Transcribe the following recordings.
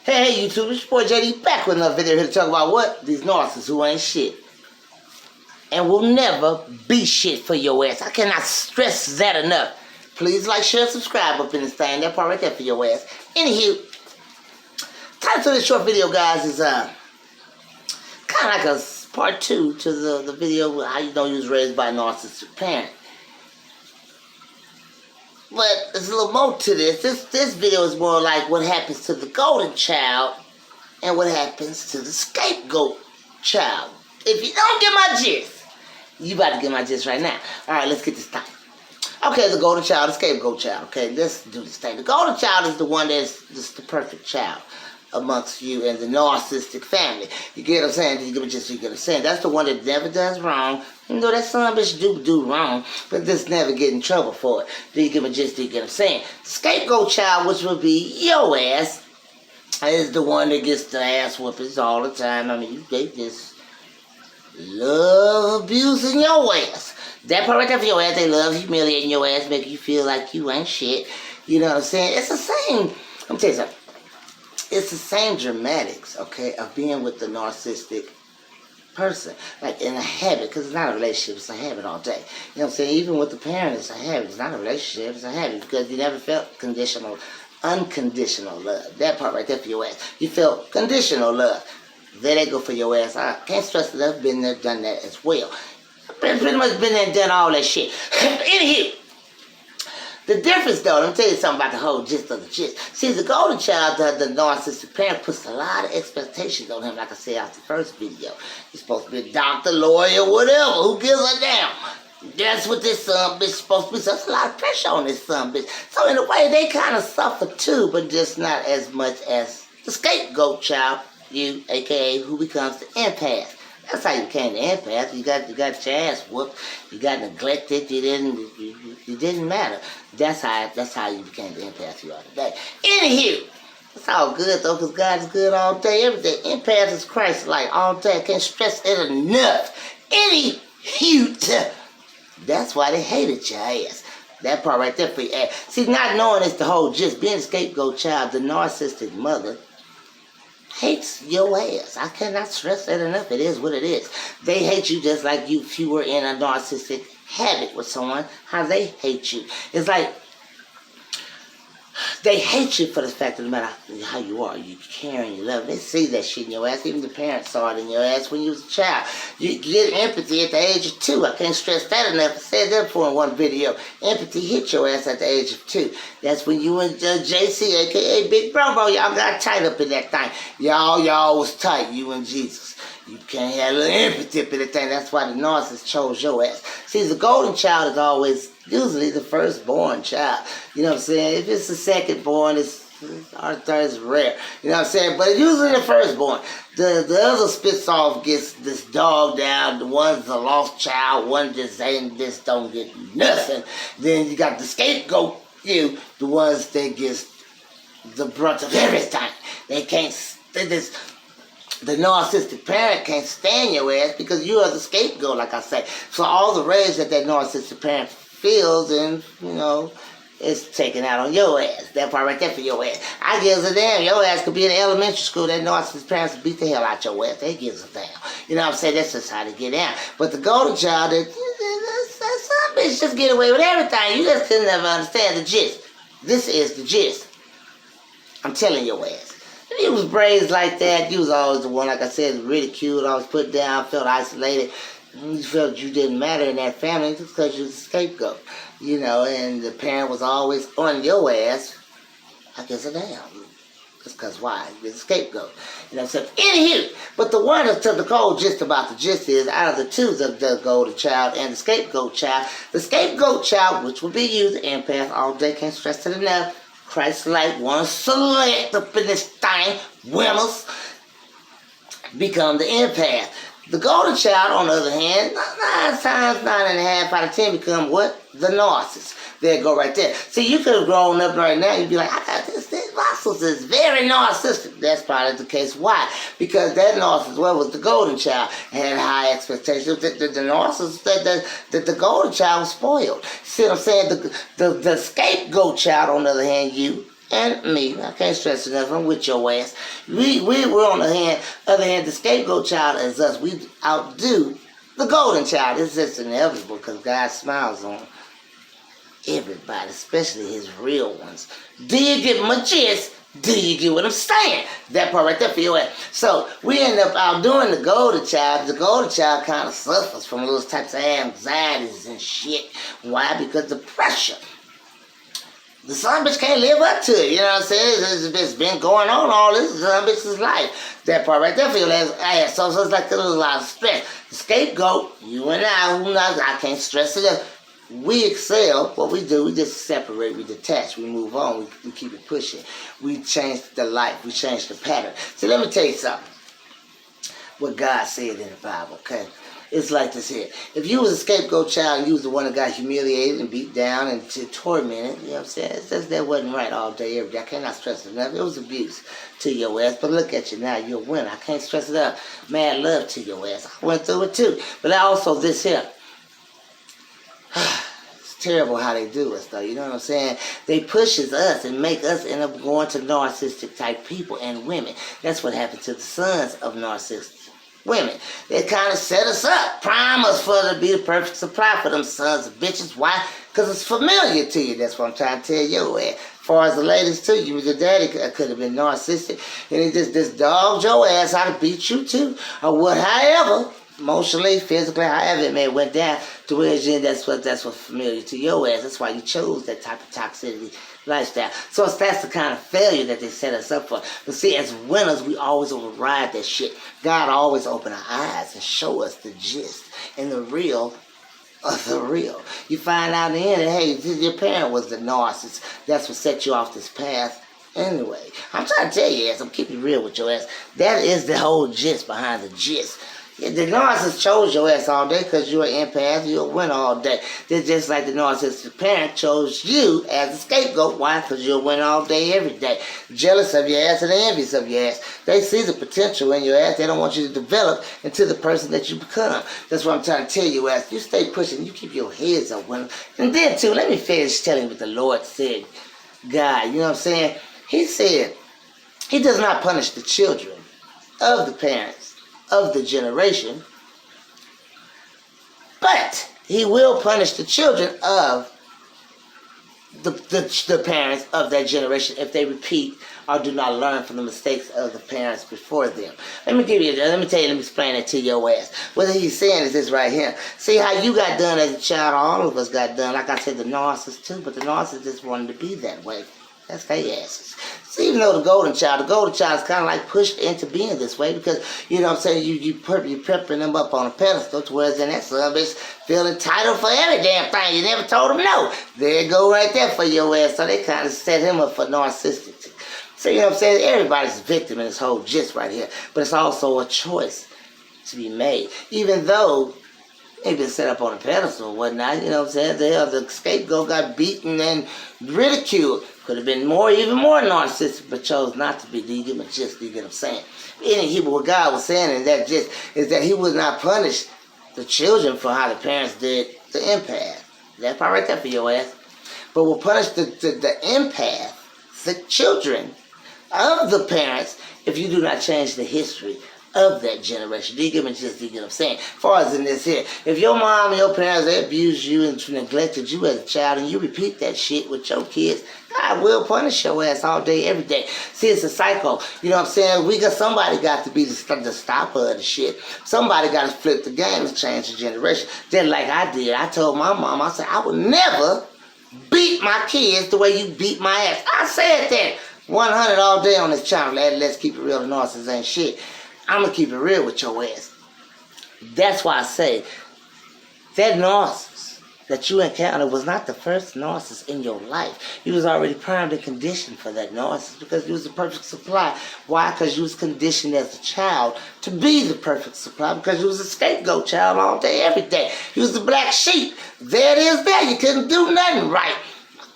Hey YouTube, it's your boy JD back with another video here to talk about what? These narcissists who ain't shit. And will never be shit for your ass. I cannot stress that enough. Please like, share, subscribe up in this thing. That part right there for your ass. Anywho, title of this short video, guys, is kind of like a part 2 to the video how you don't use raised by a narcissistic parent. But there's a little more to this. This video is more like what happens to the golden child and what happens to the scapegoat child. If you don't get my gist, you about to get my gist right now. Alright, let's get this started. Okay, the golden child, the scapegoat child. Okay, let's do this thing. The golden child is the one that's just the perfect child amongst you and the narcissistic family. You get what I'm saying? You get what I'm saying? That's the one that never does wrong. You know, that son of a bitch do wrong, but just never get in trouble for it. Do you get what I'm saying? Scapegoat child, which would be your ass, is the one that gets the ass whoopings all the time. I mean, they just love abusing your ass. That part right there for your ass, they love humiliating your ass, making you feel like you ain't shit. You know what I'm saying? It's the same. Let me tell you something. It's the same dramatics, okay, of being with the narcissistic person, like in a habit, because it's not a relationship, it's a habit all day. You know what I'm saying? Even with the parent, it's a habit. It's not a relationship, it's a habit, because you never felt unconditional love. That part right there for your ass. You felt conditional love. There they go for your ass. I can't stress enough, been there, done that as well. Pretty much been there and done all that shit. Anywho, the difference, though, let me tell you something about the whole gist of the gist. See, the golden child, the narcissistic parent, puts a lot of expectations on him, like I said out the first video. He's supposed to be a doctor, lawyer, whatever. Who gives a damn? That's what this son bitch is supposed to be. So there's a lot of pressure on this son bitch. So in a way, they kind of suffer too, but just not as much as the scapegoat child, you, a.k.a. who becomes the empath. That's how you became the empath. You got your ass whooped. You got neglected. You didn't matter. That's how you became the empath you are today. Anywho, it's all good though, because God is good all day, every day. Empath is Christ-like all day. I can't stress it enough. Anywho, that's why they hated your ass. That part right there for your ass. See, not knowing it's the whole gist. Being a scapegoat child, the narcissistic mother hates your ass. I cannot stress that enough. It is what it is. They hate you just like if you were in a narcissistic habit with someone, how they hate you. It's like they hate you for the fact that no matter how you are, you care and you love. They see that shit in your ass. Even the parents saw it in your ass when you was a child. You get empathy at the age of 2. I can't stress that enough. I said that before in one video. Empathy hit your ass at the age of 2. That's when you and JC, a.k.a. Big Bro, y'all got tight up in that thing. Y'all was tight, you and Jesus. You can't have a little empathy up in that thing. That's why the narcissist chose your ass. See, the golden child is always usually the firstborn child. You know what I'm saying? If it's the second born, it's rare. You know what I'm saying? But it's usually the firstborn. The other spits off, gets this dog down. The one's a lost child. One just don't get nothing. Then you got the scapegoat, the ones that gets the brunt of everything. The narcissistic parent can't stand your ass because you are the scapegoat, like I say. So all the rage that narcissistic parent feels, and it's taken out on your ass. That part right there for your ass. I gives a damn. Your ass could be in elementary school. That narcissistic parents beat the hell out your ass. They gives a damn. You know what I'm saying? That's just how they get out. But the golden child, some bitch just get away with everything. You just couldn't never understand the gist. This is the gist. I'm telling your ass. If you was raised like that, you was always the one, like I said, ridiculed, always put down, felt isolated. You felt you didn't matter in that family just because you was a scapegoat. And the parent was always on your ass. I guess a damn. Just because why? You're the scapegoat. So anywho, but the one that's the cold gist about the gist is, out of the two, the golden child and the scapegoat child, which would be you, the empath, all day, can't stress it enough. Christ-like, want to select up in this thing, winners, become the empath. The golden child, on the other hand, 9 times, 9.5 out of 10 become what? The narcissist. There you go right there. See, you could have grown up right now, you'd be like, I got this narcissist is very narcissistic. That's probably the case. Why? Because that narcissist, was the golden child, had high expectations. The narcissist, that the golden child was spoiled. See what I'm saying? The scapegoat child, on the other hand, you and me. I can't stress enough. I'm with your ass. We're on the other hand, the scapegoat child is us. We outdo the golden child. It's just inevitable because God smiles on everybody, especially his real ones. Do you get my gist? Do you get what I'm saying? That part right there for your ass. So we end up outdoing the golden child. The golden child kind of suffers from those types of anxieties and shit. Why? Because the pressure. The son bitch can't live up to it, you know what I'm saying? It's been going on all this son bitch's life. That part right there for your ass. So it's like a little lot of stress. The scapegoat, you and I, who knows, I can't stress it up. We excel. What we do, we just separate, we detach, we move on, we keep it pushing. We change the life, we change the pattern. So let me tell you something. What God said in the Bible, okay? It's like this here. If you was a scapegoat child and you was the one that got humiliated and beat down and tormented, you know what I'm saying? It's just that wasn't right all day, every day. I cannot stress it enough. It was abuse to your ass. But look at you now. You're a winner. I can't stress it up. Mad love to your ass. I went through it too. But also this here. It's terrible how they do us though. You know what I'm saying? They pushes us and make us end up going to narcissistic type people and women. That's what happened to the sons of narcissists. Women, they kind of set us up, prime us for to be the perfect supply for them sons of bitches. Why? Because it's familiar to you. That's what I'm trying to tell you. As far as the ladies too, you, the daddy could have been narcissistic, and he just dogged your ass how to beat you too, or what? However, emotionally, physically, however it may went down to where that's what's familiar to your ass. That's why you chose that type of toxicity lifestyle. So that's the kind of failure that they set us up for. But see, as winners, we always override that shit. God always open our eyes and show us the gist and the real of the real. You find out in the end that, hey, your parent was the narcissist. That's what set you off this path. Anyway, I'm trying to tell you, ass, I'm keeping it real with your ass. That is the whole gist behind the gist. The narcissist chose your ass all day because you're an empath, you're a winner all day. They're just like the narcissistic parent chose you as a scapegoat. Why? Because you're a winner all day, every day. Jealous of your ass and envious of your ass. They see the potential in your ass. They don't want you to develop into the person that you become. That's what I'm trying to tell you, ass. You stay pushing. You keep your heads up, winner. And then, too, let me finish telling what the Lord said. God, you know what I'm saying? He said, he does not punish the children of the parents of the generation, but he will punish the children of the parents of that generation if they repeat or do not learn from the mistakes of the parents before them. Let me explain it to your ass. What he's saying is this right here. See how you got done as a child, all of us got done. Like I said, the narcissist too, but the narcissist just wanted to be that way. That's their asses. So even though the golden child is kind of like pushed into being this way because, you know what I'm saying, you're prepping them up on a pedestal to whereas then that son bitch feel entitled for every damn thing. You never told him no. There you go right there for your ass. So they kind of set him up for narcissistic. So you know what I'm saying, everybody's a victim in this whole gist right here. But it's also a choice to be made. Even though they've been set up on a pedestal or whatnot, you know what I'm saying, the scapegoat got beaten and ridiculed. Could have been even more narcissistic, but chose not to be. Do you get my gist? Do you get what I'm saying? In Hebrew, what God was saying in that gist is that he would not punish the children for how the parents did the empath. That part right there for your ass. But will punish the empath, the children of the parents, if you do not change the history of that generation. Do you get me just? Do you get what I'm saying? As far as in this here, if your mom and your parents, they abused you and neglected you as a child and you repeat that shit with your kids, God will punish your ass all day, every day. See, it's a cycle. You know what I'm saying? Somebody got to be the stopper of the shit. Somebody got to flip the game and change the generation. Just like I did. I told my mom, I said, I would never beat my kids the way you beat my ass. I said that 100 all day on this channel. Let's keep it real. The narcissists ain't shit. I'm going to keep it real with your ass. That's why I say that narcissist that you encountered was not the first narcissist in your life. You was already primed and conditioned for that narcissist because you was the perfect supply. Why? Because you was conditioned as a child to be the perfect supply because you was a scapegoat child all day, every day. You was the black sheep. There it is there. You couldn't do nothing right.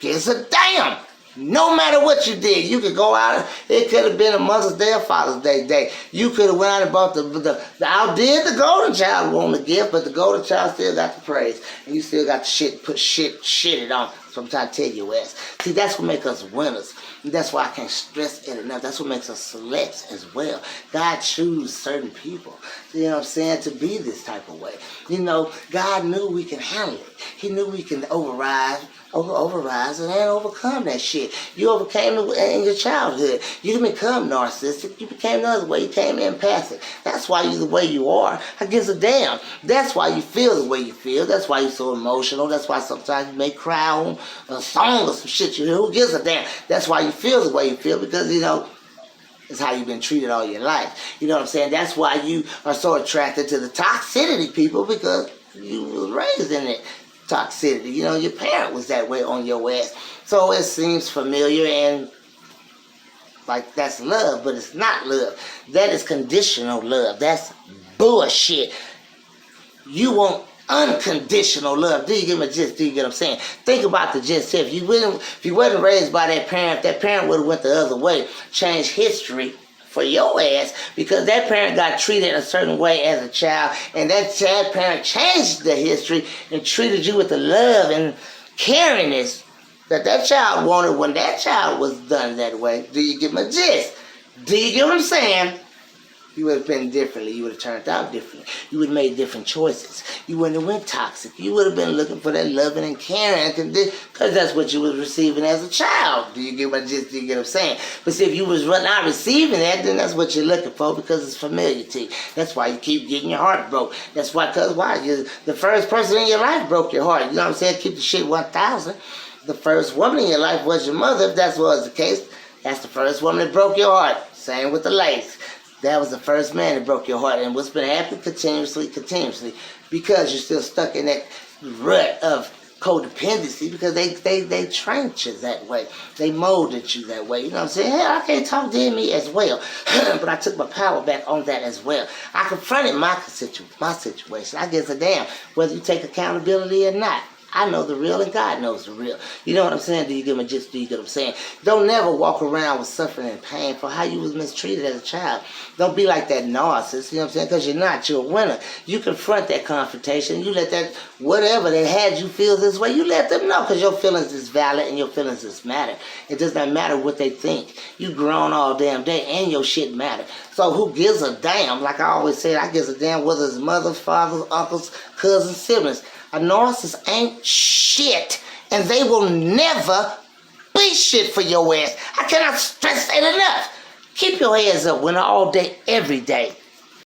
It's a damn. No matter what you did, you could go out. It could have been a Mother's Day or Father's Day. You could have went out and bought outdid the golden child on the gift, but the golden child still got the praise, and you still got the shit it on. So I'm trying to tell you, ass. See, that's what makes us winners. And that's why I can't stress it enough. That's what makes us select as well. God chooses certain people, you know what I'm saying, to be this type of way. You know, God knew we can handle it. He knew we can override and then overcome that shit. You overcame it in your childhood. You didn't become narcissistic. You became the other way. You became empathic. That's why you're the way you are. I gives a damn. That's why you feel the way you feel. That's why you're so emotional. That's why sometimes you may cry on a song or some shit you hear. Who gives a damn? That's why you feel the way you feel, because, you know, it's how you've been treated all your life. You know what I'm saying? That's why you are so attracted to the toxicity people, because you were raised in it. Toxicity. You know, your parent was that way on your ass. So it seems familiar and like that's love, but it's not love. That is conditional love. That's bullshit. You want unconditional love. Do you get my gist? Do you get what I'm saying? Think about the gist. If you wasn't raised by that parent would have went the other way, changed history for your ass, because that parent got treated a certain way as a child, and that parent changed the history and treated you with the love and caringness that child wanted when that child was done that way. Do you get my gist? Do you get what I'm saying? You would have been differently. You would have turned out differently. You would have made different choices. You wouldn't have went toxic. You would have been looking for that loving and caring, because that's what you was receiving as a child. Do you get what do you get what I'm saying? But see, if you was not receiving that, then that's what you're looking for, because it's familiar to you. That's why you keep getting your heart broke. That's why, the first person in your life broke your heart. You know what I'm saying? Keep the shit 1,000. The first woman in your life was your mother. If that was the case, that's the first woman that broke your heart. Same with the ladies. That was the first man that broke your heart. And what's been happening continuously, because you're still stuck in that rut of codependency, because they trained you that way. They molded you that way. You know what I'm saying? Hell, I can't talk to me as well. But I took my power back on that as well. I confronted my situation. I guess a damn whether you take accountability or not. I know the real and God knows the real. You know what I'm saying? Do you get my gist? Do you get what I'm saying? Don't never walk around with suffering and pain for how you was mistreated as a child. Don't be like that narcissist, you know what I'm saying? Because you're not. You're a winner. You confront that confrontation. You let that, whatever that had you feel this way, you let them know, because your feelings is valid and your feelings is matter. It does not matter what they think. You grown all damn day and your shit matter. So who gives a damn? Like I always say, I gives a damn whether it's mothers, fathers, uncles, cousins, siblings. A narcissist ain't shit, and they will never be shit for your ass. I cannot stress it enough. Keep your heads up, winner, all day, every day.